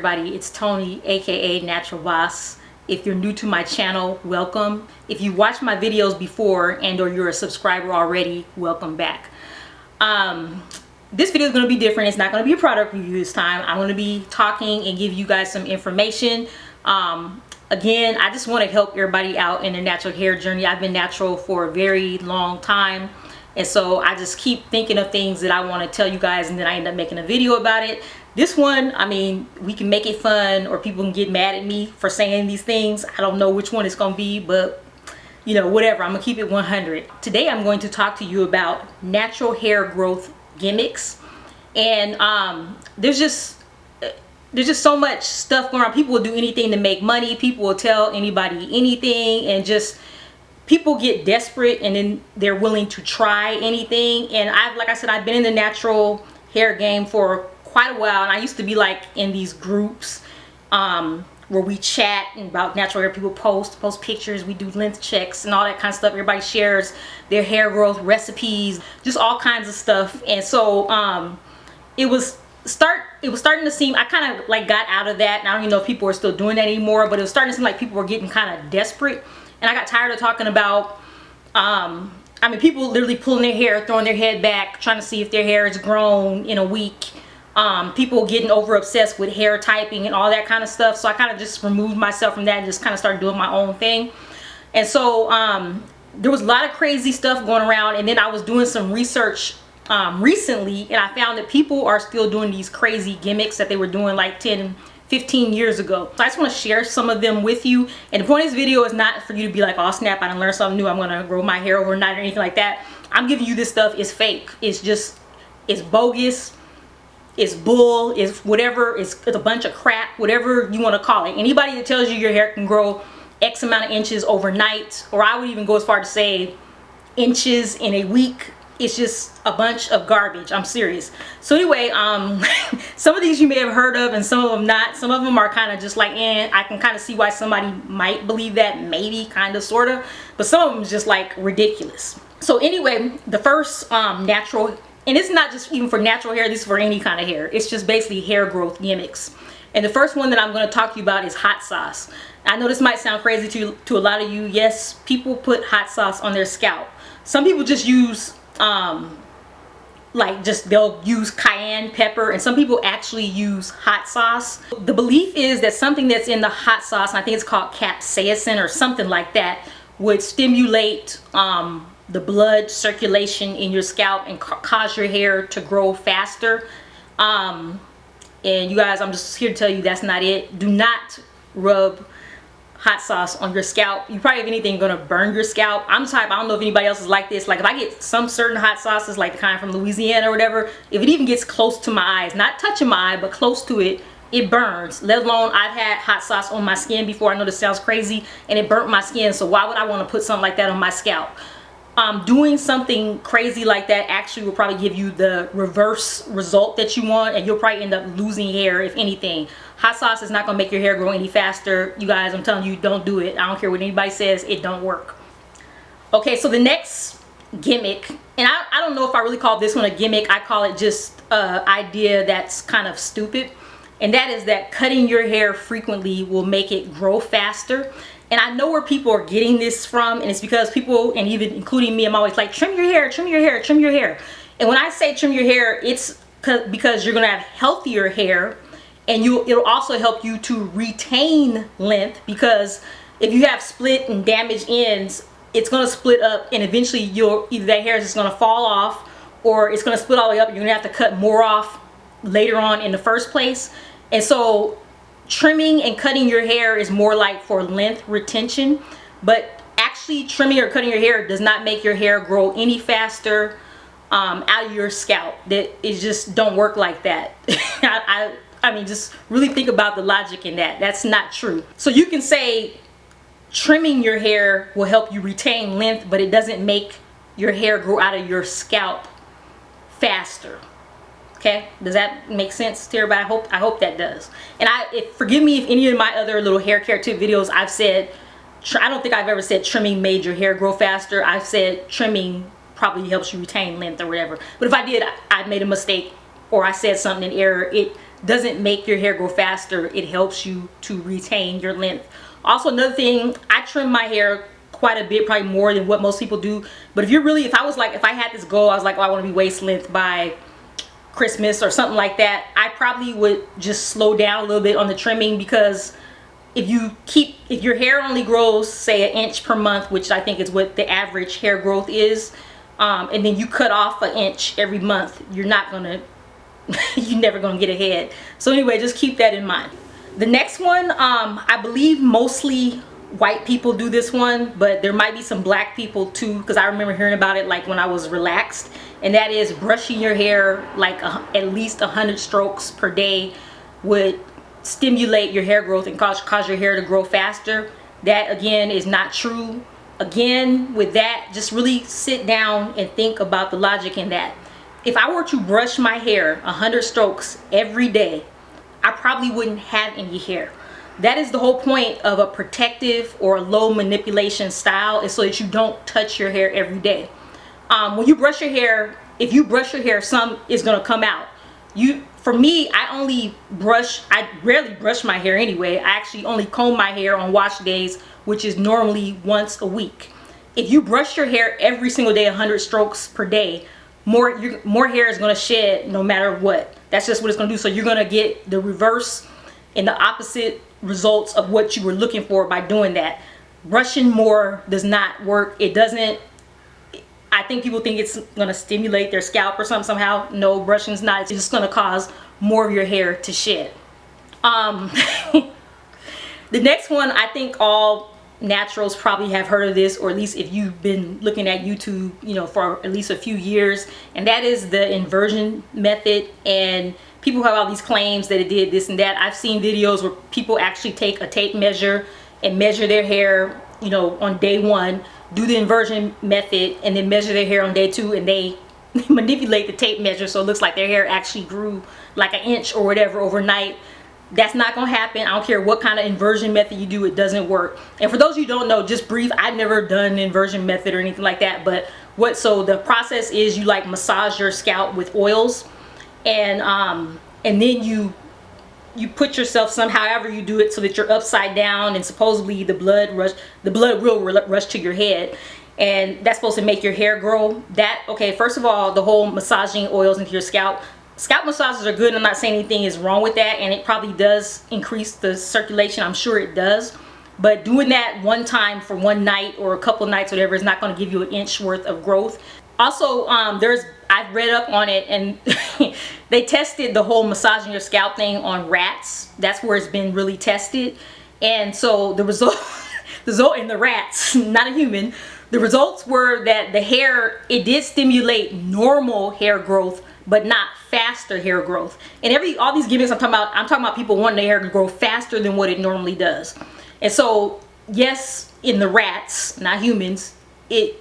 everybody? It's Tony, aka Natural Boss. If you're new to my channel, welcome. If you watched my videos before and or you're a subscriber already, welcome back. This video is going to be different. It's not going to be a product review this time. I'm going to be talking and give you guys some information. Again, I just want to help everybody out in their natural hair journey. I've been natural for a very long time, and so I just keep thinking of things that I want to tell you guys, and then I end up making a video about it. This one, I mean, we can make it fun or people can get mad at me for saying these things. I don't know which one it's going to be, but you know, whatever. I'm going to keep it 100. Today I'm going to talk to you about natural hair growth gimmicks. And there's just so much stuff going on. People will do anything to make money. People will tell anybody anything, and just people get desperate and then they're willing to try anything. And like I said, I've been in the natural hair game for quite a while, and I used to be like in these groups where we chat about natural hair. People post pictures, we do length checks and all that kind of stuff. Everybody shares their hair growth recipes, just all kinds of stuff. And so it was starting to seem, I kind of like got out of that, and I don't even know if people are still doing that anymore, but it was starting to seem like people were getting kind of desperate, and I got tired of talking about I mean, people literally pulling their hair, throwing their head back, trying to see if their hair is grown in a week. People getting over obsessed with hair typing and all that kind of stuff. So I kind of just removed myself from that and just kind of started doing my own thing. And so there was a lot of crazy stuff going around, and then I was doing some research recently, and I found that people are still doing these crazy gimmicks that they were doing like 10-15 years ago. So I just want to share some of them with you. And the point of this video is not for you to be like, oh snap, I done learned something new, I'm gonna grow my hair overnight or anything like that. I'm giving you this stuff is fake. It's bogus, it's bull, it's whatever, it's a bunch of crap, whatever you want to call it. Anybody that tells you your hair can grow X amount of inches overnight, or I would even go as far to say inches in a week, it's just a bunch of garbage. I'm serious. So anyway, some of these you may have heard of and some of them not. Some of them are kind of just like, I can kind of see why somebody might believe that, maybe, kind of, sort of, but some of them is just like ridiculous. So anyway, the first natural, and it's not just even for natural hair, this is for any kind of hair, it's just basically hair growth gimmicks. And the first one that I'm going to talk to you about is hot sauce. I know this might sound crazy to a lot of you. Yes, people put hot sauce on their scalp. Some people just use they'll use cayenne pepper, and some people actually use hot sauce. The belief is that something that's in the hot sauce, and I think it's called capsaicin or something like that, would stimulate the blood circulation in your scalp and cause your hair to grow faster. And you guys, I'm just here to tell you that's not it. Do not rub hot sauce on your scalp. You probably, if anything, gonna burn your scalp. I'm the type, I don't know if anybody else is like this, like if I get some certain hot sauces, like the kind from Louisiana or whatever, if it even gets close to my eyes, not touching my eye, but close to it, it burns. Let alone, I've had hot sauce on my skin before. I know this sounds crazy, and it burnt my skin, so why would I want to put something like that on my scalp? Doing something crazy like that actually will probably give you the reverse result that you want, and you'll probably end up losing hair, if anything. Hot sauce is not going to make your hair grow any faster. You guys, I'm telling you, don't do it. I don't care what anybody says, it don't work. Okay, so the next gimmick, and I don't know if I really call this one a gimmick. I call it just an idea that's kind of stupid, and that is that cutting your hair frequently will make it grow faster. And I know where people are getting this from, and it's because people, and even including me, I'm always like, trim your hair, trim your hair, trim your hair. And when I say trim your hair, it's because you're gonna have healthier hair, and it'll also help you to retain length, because if you have split and damaged ends, it's gonna split up, and eventually either that hair is just gonna fall off, or it's gonna split all the way up. You're gonna have to cut more off later on in the first place. And so trimming and cutting your hair is more like for length retention, but actually trimming or cutting your hair does not make your hair grow any faster out of your scalp. That it just don't work like that. I mean, just really think about the logic in that. That's not true. So you can say trimming your hair will help you retain length, but it doesn't make your hair grow out of your scalp faster. Okay, does that make sense to everybody? I hope that does. And forgive me if any of my other little hair care tip videos I've said, I don't think I've ever said trimming made your hair grow faster. I've said trimming probably helps you retain length or whatever. But if I did, I made a mistake, or I said something in error, doesn't make your hair grow faster. It helps you to retain your length. Also, another thing, I trim my hair quite a bit, probably more than what most people do. But if I had this goal, I was like, oh, I want to be waist length by Christmas or something like that, I probably would just slow down a little bit on the trimming, because if your hair only grows, say, 1 inch per month, which I think is what the average hair growth is, and then you cut off 1 inch every month, you're never gonna get ahead. So anyway, just keep that in mind. The next one, I believe mostly white people do this one, but there might be some black people too, because I remember hearing about it like when I was relaxed, and that is brushing your hair like at least 100 strokes per day would stimulate your hair growth and cause your hair to grow faster. That again is not true. Again, with that, just really sit down and think about the logic in that. If I were to brush my hair 100 strokes every day, I probably wouldn't have any hair. That is the whole point of a protective or a low manipulation style, is so that you don't touch your hair every day. When you brush your hair, if you brush your hair, some is going to come out. For me, I rarely brush my hair anyway. I actually only comb my hair on wash days, which is normally once a week. If you brush your hair every single day, 100 strokes per day, more hair is going to shed no matter what. That's just what it's going to do. So you're going to get the reverse and the opposite results of what you were looking for by doing that. Brushing more does not work. It doesn't. I think people think it's going to stimulate their scalp or something somehow. No, brushing's not. It's just going to cause more of your hair to shed. The next one, I think all naturals probably have heard of this, or at least if you've been looking at YouTube, for at least a few years, and that is the inversion method. And people have all these claims that it did this and that. I've seen videos where people actually take a tape measure and measure their hair, on day 1, do the inversion method, and then measure their hair on day 2, and they manipulate the tape measure so it looks like their hair actually grew like 1 inch or whatever overnight. That's not gonna happen. I don't care what kind of inversion method you do, it doesn't work. And for those of you who don't know, just brief, I've never done an inversion method or anything like that, but so the process is you massage your scalp with oils, and then you put yourself however you do it so that you're upside down, and supposedly the blood will rush to your head, and that's supposed to make your hair grow. Okay, first of all, the whole massaging oils into your scalp massages are good. I'm not saying anything is wrong with that, and it probably does increase the circulation. I'm sure it does, but doing that one time for one night or a couple nights, whatever, is not going to give you 1 inch worth of growth. Also, I've read up on it, and they tested the whole massaging your scalp thing on rats. That's where it's been really tested. And so the result in the rats, not a human, the results were that the hair, it did stimulate normal hair growth, but not faster hair growth. And all these gimmicks I'm talking about people wanting their hair to grow faster than what it normally does. And so, yes, in the rats, not humans, the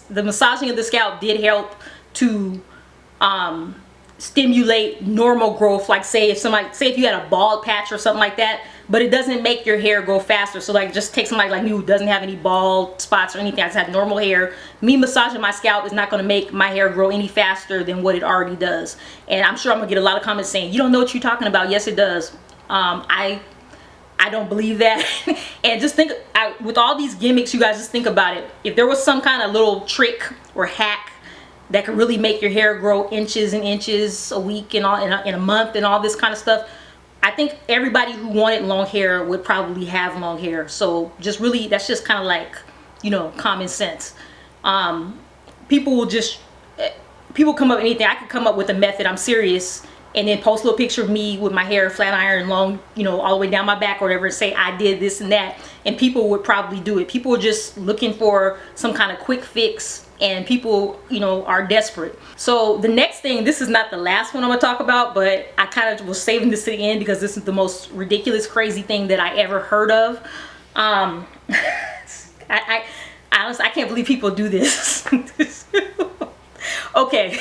massaging of the scalp did help to stimulate normal growth. Like say if you had a bald patch or something like that, but it doesn't make your hair grow faster. So just take somebody like me who doesn't have any bald spots or anything. I just have normal hair. Me massaging my scalp is not going to make my hair grow any faster than what it already does. And I'm sure I'm gonna get a lot of comments saying, you don't know what you're talking about. Yes, it does. I don't believe that. And just think, with all these gimmicks, you guys just think about it. If there was some kind of little trick or hack that could really make your hair grow inches and inches a week and in a month and all this kind of stuff, I think everybody who wanted long hair would probably have long hair. So just really, that's just kind of like, common sense. People come up with anything. I could come up with a method, I'm serious, and then post a little picture of me with my hair flat iron long, all the way down my back or whatever, and say I did this and that, and people would probably do it. People are just looking for some kind of quick fix, and people, are desperate. So the next thing, this is not the last one I'm gonna talk about, but I kind of was saving this to the end because this is the most ridiculous, crazy thing that I ever heard of. I honestly, I can't believe people do this. Okay,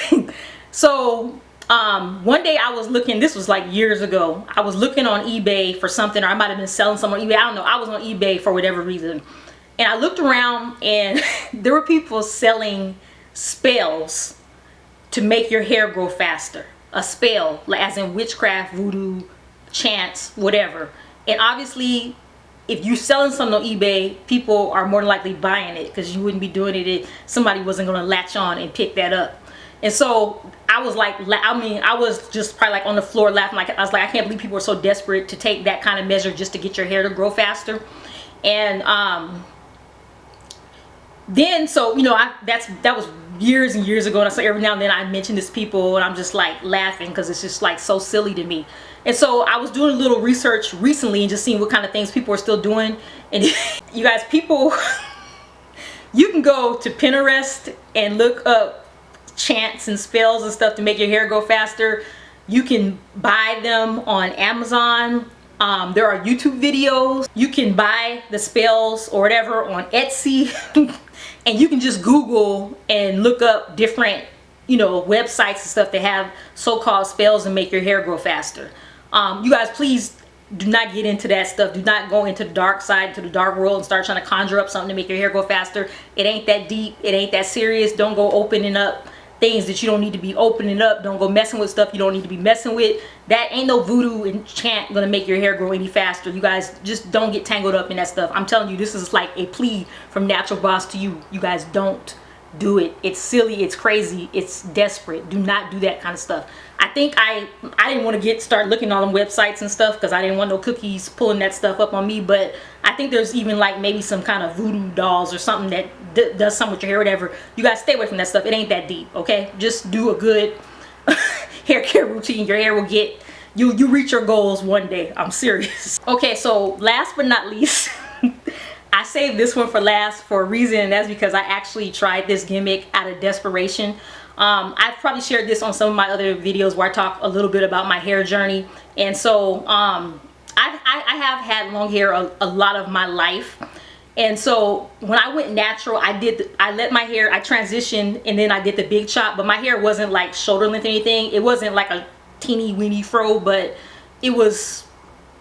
so one day I was looking, this was like years ago, I was looking on eBay for something, or I might have been selling something on eBay, I don't know, I was on eBay for whatever reason, and I looked around and there were people selling spells to make your hair grow faster. a spell, like as in witchcraft, voodoo, chants, whatever. And obviously, if you're selling something on eBay, people are more than likely buying it, because you wouldn't be doing it if somebody wasn't going to latch on and pick that up. And so I was like, I was just probably like on the floor laughing. Like, I was like, I can't believe people are so desperate to take that kind of measure just to get your hair to grow faster. And then, so, you know, that was years and years ago, and so every now and then I mention this to people, and I'm just like laughing because it's just like so silly to me. And so I was doing a little research recently and just seeing what kind of things people are still doing. And you guys, people, you can go to Pinterest and look up chants and spells and stuff to make your hair grow faster. You can buy them on Amazon. There are YouTube videos. You can buy the spells or whatever on Etsy. And you can just Google and look up different, you know, websites and stuff that have so-called spells and make your hair grow faster. You guys, please do not get into that stuff. Do not go into the dark side, to the dark world, and start trying to conjure up something to make your hair grow faster. It ain't that deep. It ain't that serious. Don't go opening up things that you don't need to be opening up. Don't go messing with stuff you don't need to be messing with. That ain't no voodoo and chant gonna make your hair grow any faster. You guys just don't get tangled up in that stuff. I'm telling you, this is like a plea from Natural Boss to you. You guys don't do it. It's silly, it's crazy, it's desperate. Do not do that kind of stuff. I think I didn't want to start looking on them websites and stuff because I didn't want no cookies pulling that stuff up on me, but I think there's even like maybe some kind of voodoo dolls or something that does something with your hair, whatever. You guys stay away from that stuff. It ain't that deep, okay? Just do a good hair care routine. Your hair will get, you reach your goals one day. I'm serious. Okay, so last but not least, I saved this one for last for a reason, and that's because I actually tried this gimmick out of desperation. I've probably shared this on some of my other videos where I talk a little bit about my hair journey. And so I have had long hair a lot of my life. And so when I went natural, I transitioned and then I did the big chop, but my hair wasn't like shoulder length or anything. It wasn't like a teeny weeny fro, but it was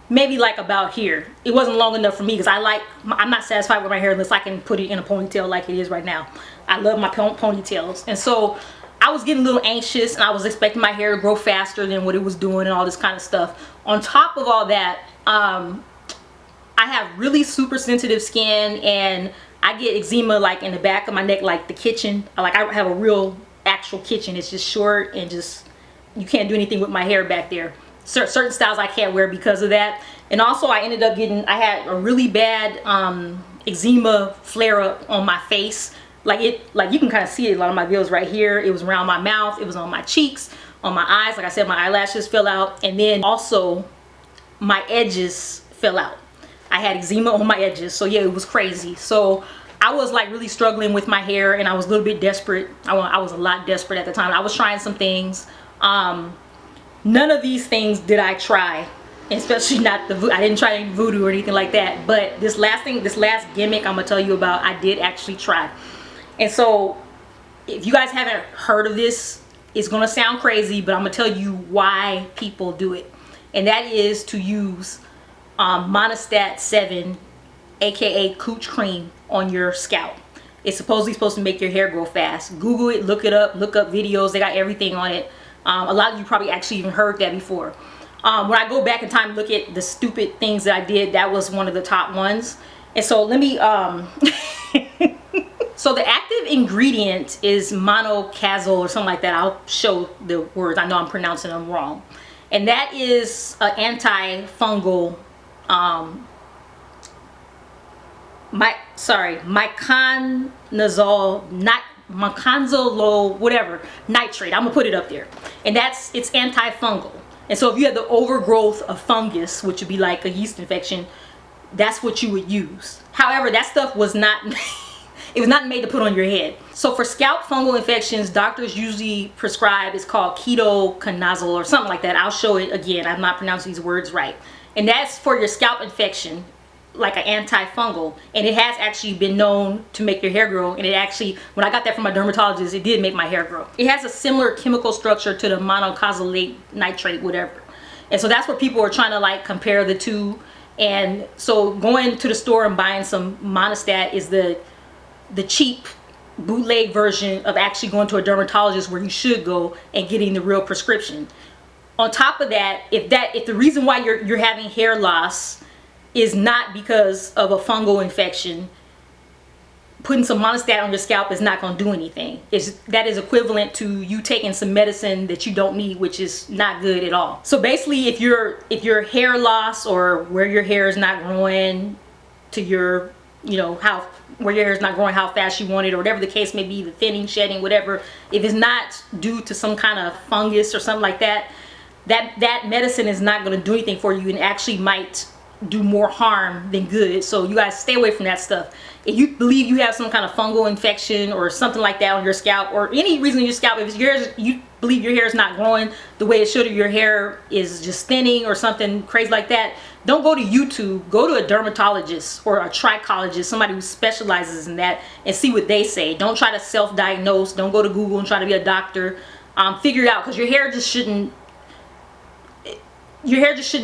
maybe like about here. It wasn't long enough for me because I'm not satisfied with my hair unless I can put it in a ponytail like it is right now. I love my ponytails. And so I was getting a little anxious and I was expecting my hair to grow faster than what it was doing and all this kind of stuff. On top of all that, I have really super sensitive skin and I get eczema like in the back of my neck, like the kitchen. I have a real actual kitchen. It's just short and just, you can't do anything with my hair back there. Certain styles I can't wear because of that. And also I ended up I had a really bad eczema flare up on my face. Like you can kind of see it a lot of my videos right here. It was around my mouth, it was on my cheeks, on my eyes. Like I said, my eyelashes fell out, and then also my edges fell out. I had eczema on my edges, so yeah, it was crazy. So I was like really struggling with my hair, and I was a little bit desperate. I was a lot desperate at the time. I was trying some things. None of these things did I try, especially not I didn't try any voodoo or anything like that. But this last gimmick I'm gonna tell you about, I did actually try. And so if you guys haven't heard of this, it's gonna sound crazy, but I'm gonna tell you why people do it. And that is to use Monistat 7, aka Cooch Cream, on your scalp. It's supposed to make your hair grow fast. Google it, look it up, look up videos. They got everything on it. A lot of you probably actually even heard that before. When I go back in time and look at the stupid things that I did, that was one of the top ones. And so let me so the active ingredient is monocazole or something like that. I'll show the words. I know I'm pronouncing them wrong. And that is an antifungal miconazole, whatever, nitrate. I'm gonna put it up there. And it's antifungal. And so if you have the overgrowth of fungus, which would be like a yeast infection, that's what you would use. However, that stuff was not it was not made to put on your head. So for scalp fungal infections, doctors usually prescribe, it's called ketoconazole or something like that. I'll show it again. I'm not pronouncing these words right. And that's for your scalp infection, like an antifungal. And it has actually been known to make your hair grow. And it actually, when I got that from my dermatologist, it did make my hair grow. It has a similar chemical structure to the monocazolate nitrate, whatever. And so that's where people are trying to like compare the two. And so going to the store and buying some Monistat is the cheap bootleg version of actually going to a dermatologist where you should go and getting the real prescription. On top of that, if the reason why you're having hair loss is not because of a fungal infection, putting some Monistat on your scalp is not going to do anything. That is equivalent to you taking some medicine that you don't need, which is not good at all. So basically, if your hair loss, or where your hair is not growing to your, where your hair is not growing how fast you want it, or whatever the case may be, the thinning, shedding, whatever, if it's not due to some kind of fungus or something like that, that medicine is not going to do anything for you, and actually might do more harm than good. So you guys stay away from that stuff. If you believe you have some kind of fungal infection or something like that on your scalp, or any reason in your scalp, if you believe your hair is not growing the way it should, or your hair is just thinning or something crazy like that, don't go to YouTube. Go to a dermatologist or a trichologist, somebody who specializes in that, and see what they say. Don't try to self-diagnose. Don't go to Google and try to be a doctor. Figure it out, because your hair just shouldn't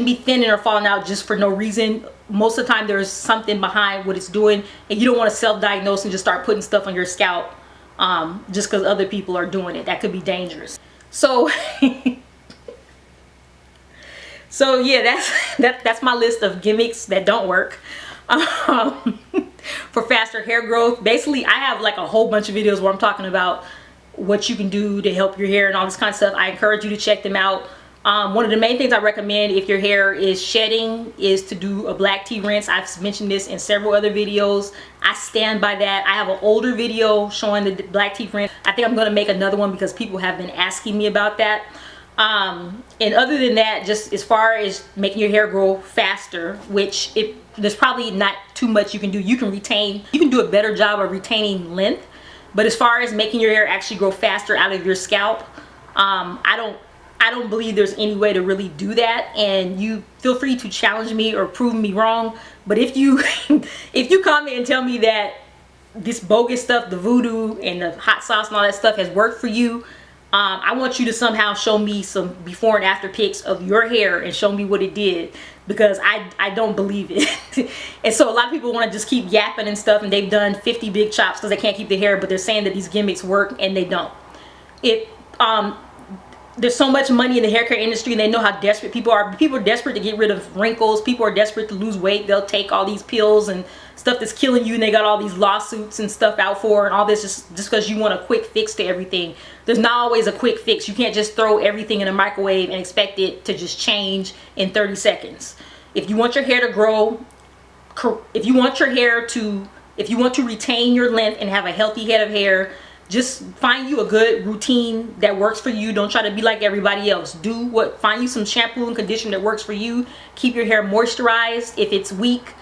be thinning or falling out just for no reason. Most of the time there's something behind what it's doing, and you don't want to self-diagnose and just start putting stuff on your scalp just because other people are doing it. That could be dangerous. So so yeah, that's my list of gimmicks that don't work for faster hair growth. Basically, I have like a whole bunch of videos where I'm talking about what you can do to help your hair and all this kind of stuff. I encourage you to check them out. One of the main things I recommend if your hair is shedding is to do a black tea rinse. I've mentioned this in several other videos. I stand by that. I have an older video showing the black tea rinse. I think I'm going to make another one because people have been asking me about that. And other than that, just as far as making your hair grow faster, which there's probably not too much you can do. You can do a better job of retaining length. But as far as making your hair actually grow faster out of your scalp, I don't believe there's any way to really do that. And you feel free to challenge me or prove me wrong. But if you if you comment and tell me that this bogus stuff, the voodoo and the hot sauce and all that stuff has worked for you, I want you to somehow show me some before and after pics of your hair and show me what it did, because I don't believe it. And so a lot of people want to just keep yapping and stuff, and they've done 50 big chops because they can't keep their hair, but they're saying that these gimmicks work, and they don't. There's so much money in the hair care industry, and they know how desperate people are. People are desperate to get rid of wrinkles. People are desperate to lose weight. They'll take all these pills and stuff that's killing you, and they got all these lawsuits and stuff out for, and all this just because you want a quick fix to everything. There's not always a quick fix. You can't just throw everything in a microwave and expect it to just change in 30 seconds. If you want your hair to grow, if you want to retain your length and have a healthy head of hair, just find you a good routine that works for you. Don't try to be like everybody else. Find you some shampoo and conditioner that works for you. Keep your hair moisturized. If it's weak,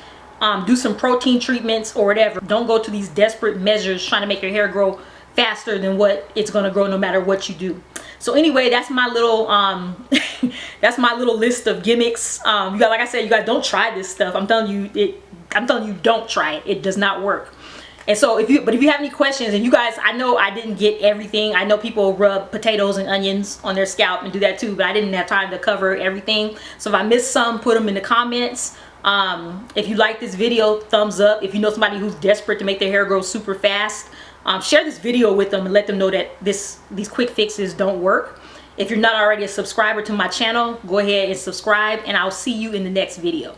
do some protein treatments or whatever. Don't go to these desperate measures trying to make your hair grow faster than what it's going to grow no matter what you do. So anyway, that's my little that's my little list of gimmicks. Like I said, you guys don't try this stuff. I'm telling you, don't try it. It does not work. And so if you have any questions, and you guys, I know I didn't get everything. I know people rub potatoes and onions on their scalp and do that too, but I didn't have time to cover everything. So if I missed some, put them in the comments. If you like this video, thumbs up. If you know somebody who's desperate to make their hair grow super fast, share this video with them and let them know that these quick fixes don't work. If you're not already a subscriber to my channel, go ahead and subscribe, and I'll see you in the next video.